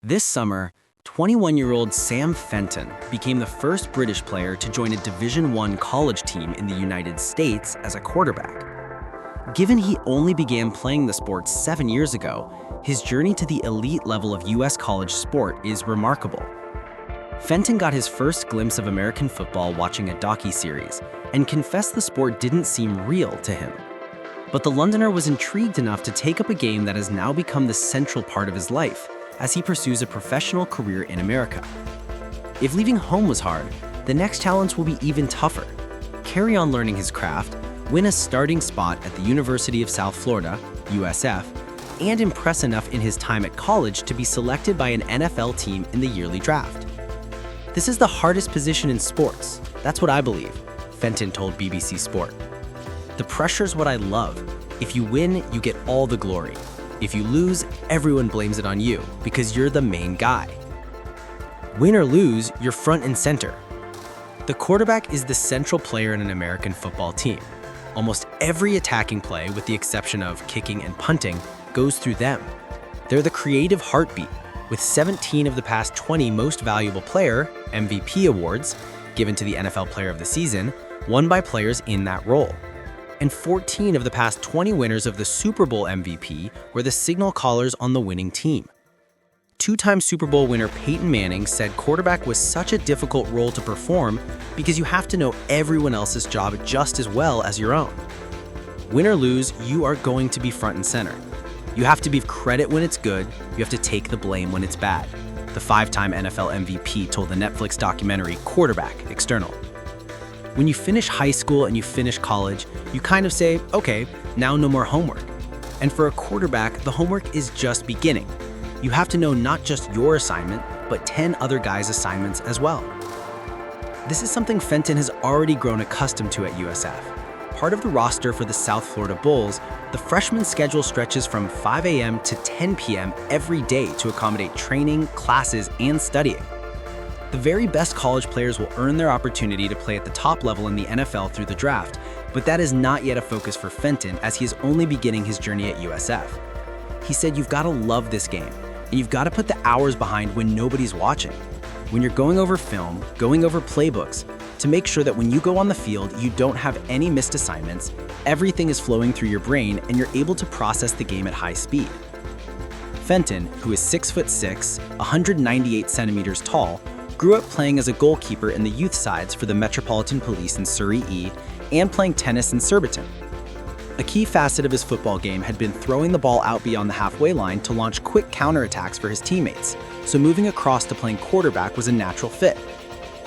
This summer, 21-year-old Sam Fenton became the first British player to join a Division I college team in the United States as a quarterback. Given he only began playing the sport 7 years ago, his journey to the elite level of U.S. college sport is remarkable. Fenton got his first glimpse of American football watching a docuseries and confessed the sport didn't seem real to him. But the Londoner was intrigued enough to take up a game that has now become the central part of his life as he pursues a professional career in America. If leaving home was hard, the next challenge will be even tougher. Carry on learning his craft, win a starting spot at the University of South Florida, USF, and impress enough in his time at college to be selected by an NFL team in the yearly draft. This is the hardest position in sports. That's what I believe, Fenton told BBC Sport. The pressure's what I love. If you win, you get all the glory. If you lose, everyone blames it on you because you're the main guy. Win or lose, you're front and center. The quarterback is the central player in an American football team. Almost every attacking play, with the exception of kicking and punting, goes through them. They're the creative heartbeat, with 17 of the past 20 Most Valuable Player, MVP awards, given to the NFL Player of the Season, won by players in that role. And 14 of the past 20 winners of the Super Bowl MVP were the signal callers on the winning team. Two-time Super Bowl winner Peyton Manning said quarterback was such a difficult role to perform because you have to know everyone else's job just as well as your own. Win or lose, you are going to be front and center. You have to give credit when it's good, you have to take the blame when it's bad, the 5-time NFL MVP told the Netflix documentary Quarterback External. When you finish high school and you finish college, you kind of say, okay, now no more homework. And for a quarterback, the homework is just beginning. You have to know not just your assignment, but 10 other guys' assignments as well. This is something Fenton has already grown accustomed to at USF. Part of the roster for the South Florida Bulls, the freshman schedule stretches from 5 a.m. to 10 p.m. every day to accommodate training, classes, and studying. The very best college players will earn their opportunity to play at the top level in the NFL through the draft, but that is not yet a focus for Fenton as he is only beginning his journey at USF. He said you've got to love this game, and you've got to put the hours behind when nobody's watching. When you're going over film, going over playbooks, to make sure that when you go on the field, you don't have any missed assignments, everything is flowing through your brain, and you're able to process the game at high speed. Fenton, who is 6'6", 198 centimeters tall, grew up playing as a goalkeeper in the youth sides for the Metropolitan Police in Surrey E and playing tennis in Surbiton. A key facet of his football game had been throwing the ball out beyond the halfway line to launch quick counterattacks for his teammates, so moving across to playing quarterback was a natural fit.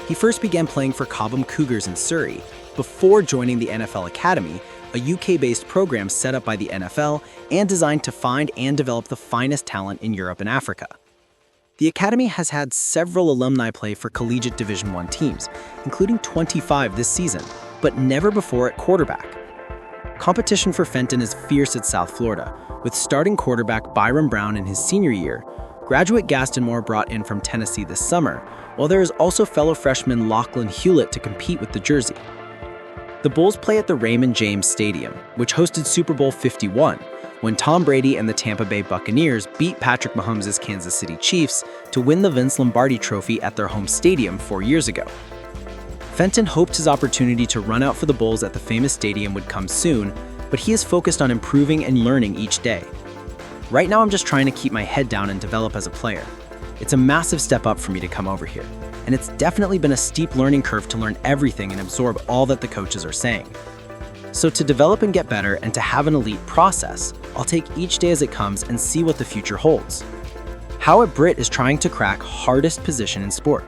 He first began playing for Cobham Cougars in Surrey before joining the NFL Academy, a UK-based program set up by the NFL and designed to find and develop the finest talent in Europe and Africa. The Academy has had several alumni play for collegiate Division I teams, including 25 this season, but never before at quarterback. Competition for Fenton is fierce at South Florida, with starting quarterback Byron Brown in his senior year, graduate Gaston Moore brought in from Tennessee this summer, while there is also fellow freshman Lachlan Hewlett to compete with the jersey. The Bulls play at the Raymond James Stadium, which hosted Super Bowl 51, when Tom Brady and the Tampa Bay Buccaneers beat Patrick Mahomes' Kansas City Chiefs to win the Vince Lombardi Trophy at their home stadium 4 years ago. Fenton hoped his opportunity to run out for the Bulls at the famous stadium would come soon, but he is focused on improving and learning each day. Right now I'm just trying to keep my head down and develop as a player. It's a massive step up for me to come over here, and it's definitely been a steep learning curve to learn everything and absorb all that the coaches are saying. So to develop and get better and to have an elite process, I'll take each day as it comes and see what the future holds. How a Brit is trying to crack hardest position in sport.